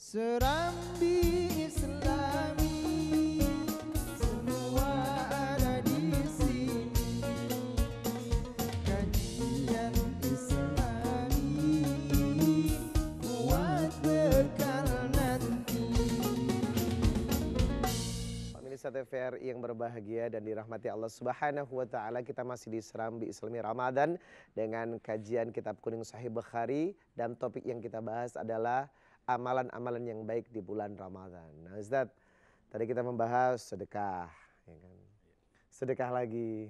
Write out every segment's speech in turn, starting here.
Serambi Islami, semua ada di sini. Kajian Islami, buat bekal nanti. Pemirsa TVRI yang berbahagia dan dirahmati Allah Subhanahu wa taala, kita masih di Serambi Islami Ramadan dengan kajian kitab kuning Sahih Bukhari, dan topik yang kita bahas adalah amalan-amalan yang baik di bulan Ramadan. Nah, Ustaz, tadi kita membahas sedekah, ya kan? Sedekah lagi.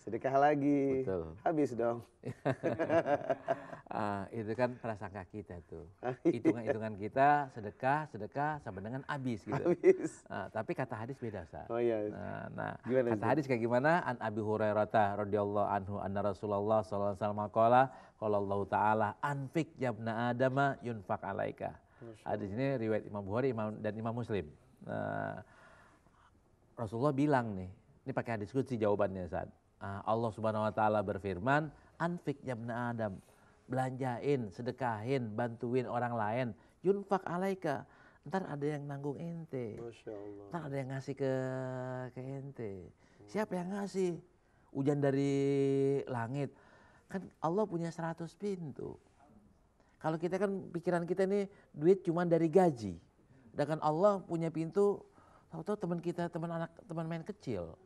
Sedekah lagi. Betul. Habis dong. Itu kan prasangka kita tuh. Hitungan-hitungan kita sedekah sampai dengan habis gitu. Habis. Tapi kata hadis beda, Ustaz. Oh iya. Gimana, Kata Ustaz? hadis kayak gimana? An Abi Hurairah radhiyallahu anhu anna Rasulullah sallallahu alaihi wasallam qala Allah taala anfik yabna adama yunfaq alaika. Hadis ini riwayat Imam Bukhari dan Imam Muslim. Rasulullah bilang nih, ini pakai hadis qudsi jawabannya, Ustaz. Allah Subhanahu wa taala berfirman, anfik yabna adam, belanjain, sedekahin, bantuin orang lain, yunfaq alaika. Ntar ada yang nanggung ente. Masya Allah. Ntar ada yang ngasih ke ente. Siapa yang ngasih? Hujan dari langit. Kan Allah punya 100 pintu. Kalau kita kan pikiran kita ini duit cuma dari gaji. Sedangkan Allah punya pintu, tahu-tahu teman kita, teman main kecil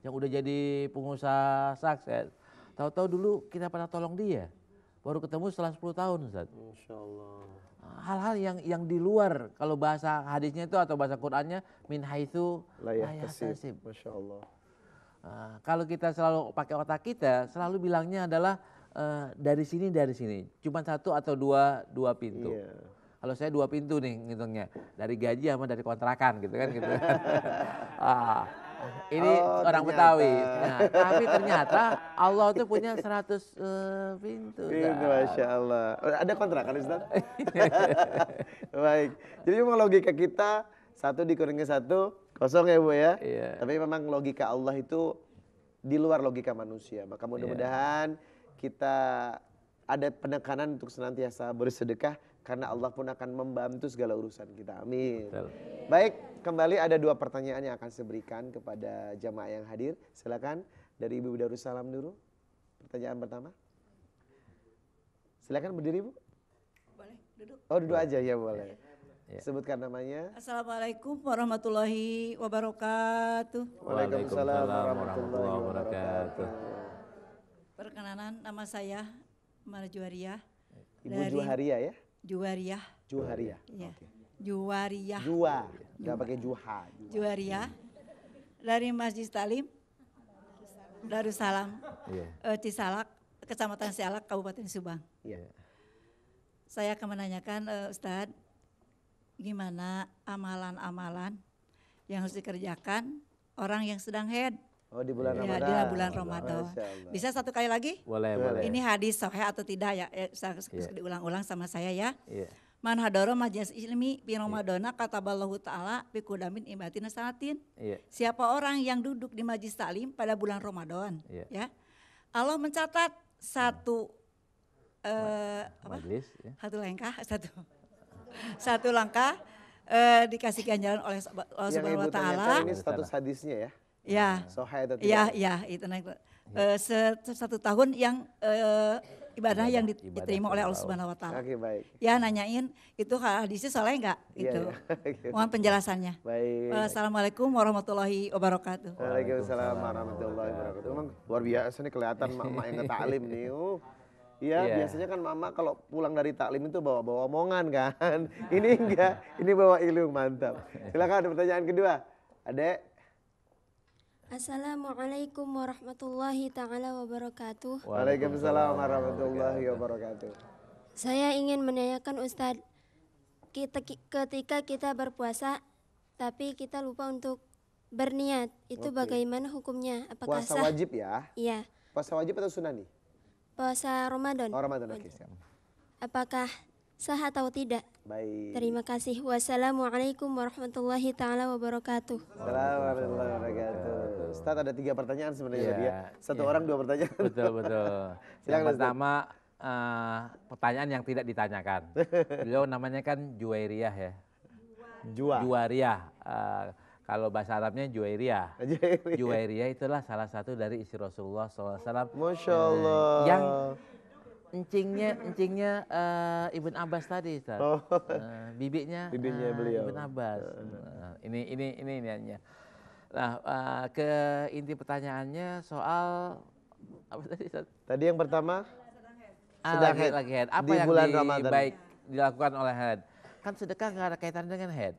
yang udah jadi pengusaha sukses. Tahu-tahu dulu kita pernah tolong dia. Baru ketemu setelah 10 tahun, Ustaz. Masya Allah. Hal-hal yang di luar, kalau bahasa hadisnya itu atau bahasa Qur'annya, min haitsu la yahtasib. Masya Allah. Kalau kita selalu pakai otak kita, selalu bilangnya adalah dari sini. Cuma satu atau dua pintu. Iya. Kalau saya 2 pintu nih ngitungnya, dari gaji sama dari kontrakan gitu kan. Ini orang ternyata. Betawi. Nah, tapi ternyata Allah tuh punya 100 pintu. Itu Masya Allah. Ada kontrakan, Ustaz? Baik. Jadi memang logika kita 1 dikurangi 1 kosong ya Bu ya. Iya. Tapi memang logika Allah itu di luar logika manusia. Maka mudah-mudahan kita ada penekanan untuk senantiasa bersedekah, karena Allah pun akan membantu segala urusan kita. Amin. Betul. Baik, kembali ada 2 pertanyaan yang akan saya berikan kepada jamaah yang hadir. Silakan dari Ibu Darussalam dulu. Pertanyaan pertama. Silakan berdiri, Bu. Boleh duduk. Oh, duduk aja ya, boleh. Ya. Sebutkan namanya. Assalamualaikum warahmatullahi wabarakatuh. Waalaikumsalam warahmatullahi wabarakatuh. Perkenalan, nama saya Marjuariah. Ibu Juharia ya? Juwariah. Juharia. Iya. Juwariah. Jua, nggak pakai juha. Juwariah. Dari Masjid Talim Darussalam, Cisalak, Kecamatan Sialak, Kabupaten Subang. Iya. Saya akan menanyakan Ustadz, gimana amalan-amalan yang harus dikerjakan orang yang sedang haid? Oh, di bulan Ya, Ramadan. di bulan Ramadan. Masya Allah. Bisa 1 kali lagi? Boleh. Ini hadis sahih atau tidak ya? Diulang-ulang sama saya ya. Iya. Man hadara majelis ilmi bi Ramadana kataballahu taala bi kudamin ibatin sanatin. Iya. Siapa orang yang duduk di majlis taklim pada bulan Ramadan, Iya. ya. Allah mencatat satu Majlis ya. satu langkah dikasih ganjaran oleh Allah Yang Subhanahu Ibu wa taala. tanyakan ini status hadisnya ya? Ya. Sahih atau tidak? Ya, itu naik. 1 tahun yang ibadah yang diterima oleh Allah Subhanahu wa taala. Oke, baik. Ya, nanyain itu hadisnya soleh enggak gitu. Iya. Mohon penjelasannya. Baik. Assalamualaikum warahmatullahi wabarakatuh. Waalaikumsalam warahmatullahi wabarakatuh. Memang luar biasa nih, kelihatan mak-mak yang ngetaklim nih. Iya, biasanya kan mama kalau pulang dari taklim itu bawa-bawa omongan kan. Ini enggak, ini bawa ilmu, mantap. Silakan ada pertanyaan kedua. Adek. Assalamualaikum warahmatullahi ta'ala wabarakatuh. Waalaikumsalam warahmatullahi wabarakatuh. Saya ingin menanyakan Ustadz, ketika kita berpuasa tapi kita lupa untuk berniat, itu bagaimana hukumnya? Apakah Puasa sah? wajib ya? Iya, Puasa wajib atau sunani? puasa Ramadan. Oh, Ramadan, oke. Apakah sah atau tidak? Baik. Terima kasih. Wassalamualaikum warahmatullahi ta'ala wabarakatuh. Assalamualaikum warahmatullahi wabarakatuh. Ustaz, ada 3 pertanyaan sebenarnya Iya, dia. Satu iya. orang 2 pertanyaan. Betul. Silakan, Yang Ustaz. pertama pertanyaan yang tidak ditanyakan. Beliau namanya kan Juwairiyah ya. Jua. Juwariyah. Kalau bahasa Arabnya Juwairiyah. Juwairiyah itulah salah satu dari istri Rasulullah SAW. Masya Allah. Yang encingnya Ibn Abbas tadi, Ustaz. Oh. Bibinya Beliau. Ibn Abbas. Ini niatnya. Nah, ke inti pertanyaannya soal apa tadi, Ustaz? Tadi yang pertama sedang Lagi head. Apa di yang bulan Ramadan. baik dilakukan oleh head? Kan sedekah nggak ada kaitan dengan head.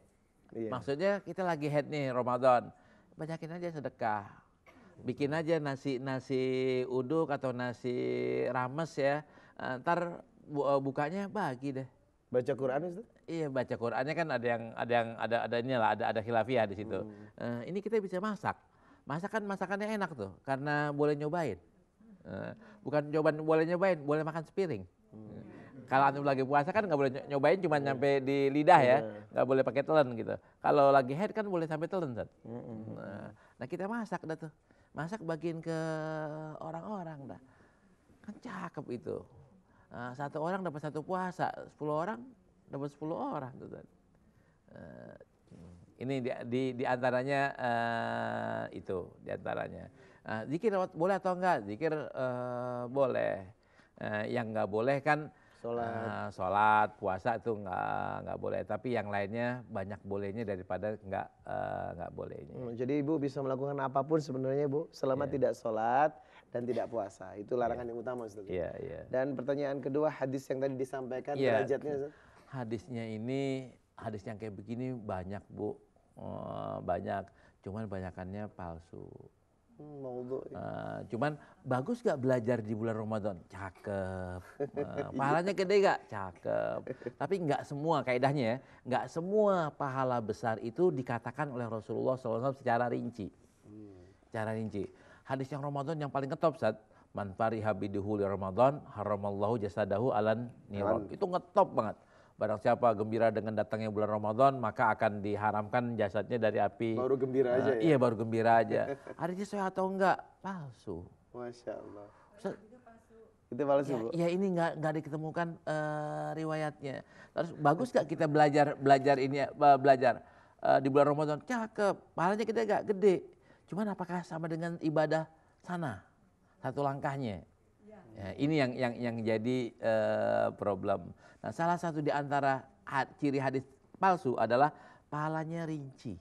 Iya. Maksudnya kita lagi head nih Ramadan, banyakin aja sedekah. Bikin aja nasi uduk atau nasi rames ya. Ntar bukanya bagi deh. Baca Quran Ustaz? Iya, baca Qurannya kan ada inilah, ada khilafiyah di situ. Ini kita bisa masak. Masakannya enak tuh karena boleh nyobain. Bukan boleh nyobain, boleh makan sepiring. Kalau antum lagi puasa kan nggak boleh nyobain cuma nyampe di lidah ya, nggak boleh pakai telan gitu. Kalau lagi head kan boleh sampai telan, Ustaz. Nah kita masak dah tuh, masak bagiin ke orang-orang dah, kan cakep itu. Satu orang dapat satu puasa, 10 orang dapat 10 orang tuh, Ustaz. Ini di antaranya itu, di antaranya. Zikir boleh atau enggak? Zikir boleh. Yang enggak boleh kan sholat, puasa itu enggak boleh. Tapi yang lainnya banyak bolehnya daripada enggak bolehnya. Jadi Ibu bisa melakukan apapun sebenarnya Bu, selama tidak sholat dan tidak puasa. Itu larangan yang utama Ustaz. Iya. Dan pertanyaan kedua, hadis yang tadi disampaikan derajatnya Ustaz? Hadis yang kayak begini banyak Bu, banyak. Cuman banyakannya palsu. Maudhu. Cuman bagus gak belajar di bulan Ramadan? Cakep. Pahalanya gede gak? Cakep. Tapi nggak semua kaidahnya ya, nggak semua pahala besar itu dikatakan oleh Rasulullah SAW secara rinci. Secara rinci. Hadis yang Ramadan yang paling ngetop, Ustaz. Man fariha biduhuli Ramadan haramallahu jasadahu alan niron. Itu ngetop banget. Barang siapa gembira dengan datangnya bulan Ramadan, maka akan diharamkan jasadnya dari api. Baru gembira aja ya? Iya, baru gembira aja. Hadisnya sahih atau enggak? Palsu. Masya Allah. Ustaz, Itu palsu Bu? ya ini nggak diketemukan riwayatnya. Terus bagus gak kita belajar di bulan Ramadan? Cakep. Pahalanya kita gak gede. Cuman apakah sama dengan ibadah sana? Satu langkahnya. Ya, ini yang jadi problem. Nah, salah satu di antara ciri hadis palsu adalah pahalanya rinci.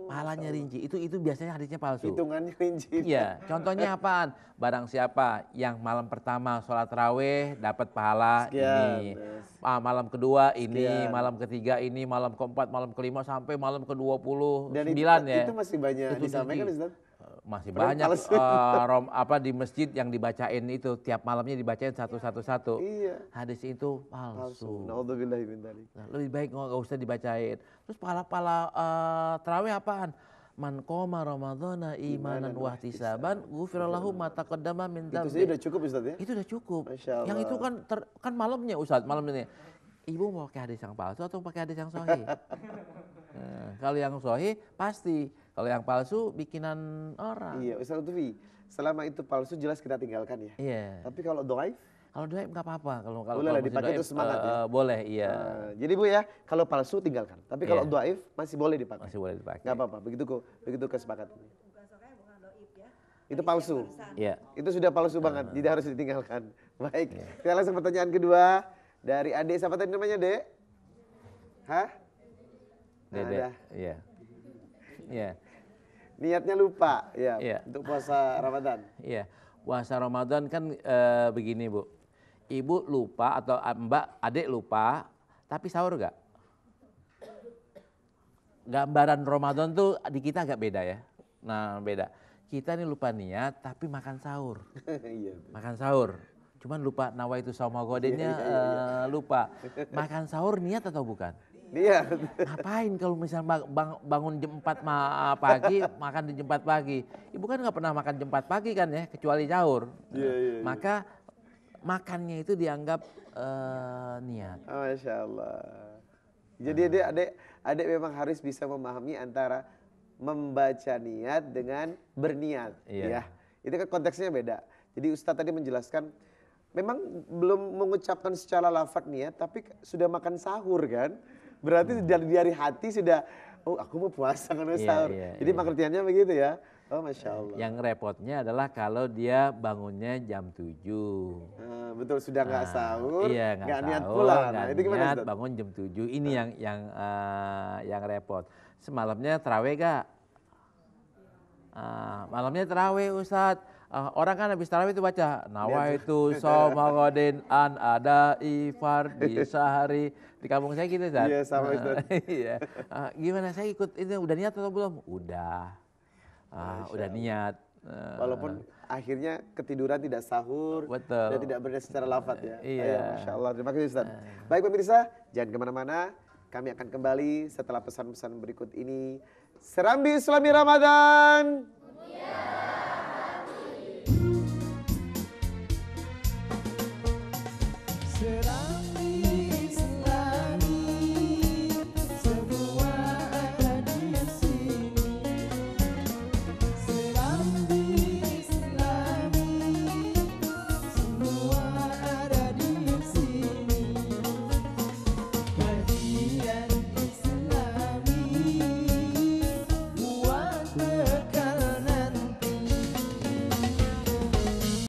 Pahalanya rinci. Itu biasanya hadisnya palsu. Hitungannya rinci. Iya, contohnya apaan? Barang siapa yang malam pertama sholat raweh dapat pahala ini. Malam kedua ini, malam ketiga ini, malam keempat, malam kelima sampai malam ke-29 ya. Itu masih banyak Itu disampaikan tinggi. Ustaz? Masih Padahal banyak di masjid yang dibacain itu tiap malamnya dibacain satu. Iya. Hadis itu palsu. Naudzubillahi min dzalik. Nah, lebih baik nggak usah dibacain. Terus pahala tarawih apaan? Man qoma ramadhana imanan wa ihtisaban ghufira lahu ma taqaddama min Itu dzambi. sih udah cukup Ustaz ya? Itu udah cukup. Masya Allah. Yang itu kan malamnya Ustaz, malam ini. Ibu mau pakai hadis yang palsu atau pakai hadis yang sahih? Kalau yang sahih pasti, kalau yang palsu bikinan orang. Iya, Ustaz Lutfi, selama itu palsu jelas kita tinggalkan ya. Iya. Tapi kalau dhaif? Kalau dhaif nggak apa-apa. Kalau Boleh lah, masih dipakai dhaif, itu semangat ya? Boleh, iya. Jadi Bu ya, kalau palsu tinggalkan. Tapi kalau Iya. dhaif masih boleh dipakai. Masih boleh dipakai. Nggak apa-apa, begitu kesepakatan. Itu palsu. Iya. Itu sudah palsu banget, tidak harus ditinggalkan. Baik, kita langsung pertanyaan kedua dari adik. Siapa tadi namanya, Dek? Hah? Dede. Ada. Iya. Iya. Niatnya lupa ya Iya. untuk puasa Ramadan. Iya. Puasa Ramadan kan begini, Bu. Ibu lupa atau Mbak, adik lupa, tapi sahur gak? Gambaran Ramadan tuh di kita agak beda ya. Nah, beda. Kita ini lupa niat tapi makan sahur. Iya. Makan sahur. Cuman lupa nawaitu shauma ghadinnya lupa. Makan sahur niat atau bukan? Iya. Ngapain kalau misalnya bangun jam 4 pagi, makan di jam 4 pagi. Ibu kan nggak pernah makan jam 4 pagi kan ya, kecuali sahur. Iya. Maka makannya itu dianggap niat. Masya Allah. Jadi adik memang harus bisa memahami antara membaca niat dengan berniat. Iya. Ya. Itu kan konteksnya beda. Jadi Ustadz tadi menjelaskan memang belum mengucapkan secara lafaz nih ya, tapi sudah makan sahur kan. Berarti dari hari hati sudah, oh aku mau puasa karena Iya, sahur. iya, Jadi iya. pengertiannya begitu ya. Oh Masya Allah. Yang repotnya adalah kalau dia bangunnya jam 7. Betul, sudah nggak sahur, Iya, nggak niat sahur, pulang. nggak Nah itu gimana niat, Ustaz? bangun jam 7. Ini yang repot. Semalamnya terawih gak? Malamnya terawih Ustadz. Orang kan habis terawih itu baca nawaitu somagodin an ada ifar di sehari. Di kampung saya gitu Ustadz. Iya, sama, Ustadz. Iya. Gimana saya ikut ini udah niat atau belum? Udah. Udah niat. Walaupun akhirnya ketiduran tidak sahur Betul. dan tidak berniat secara lafaz ya. Iya. Ayo, Masya Allah, terima kasih Ustaz. Baik pemirsa, jangan kemana-mana. Kami akan kembali setelah pesan-pesan berikut ini. Serambi Islami Ramadan.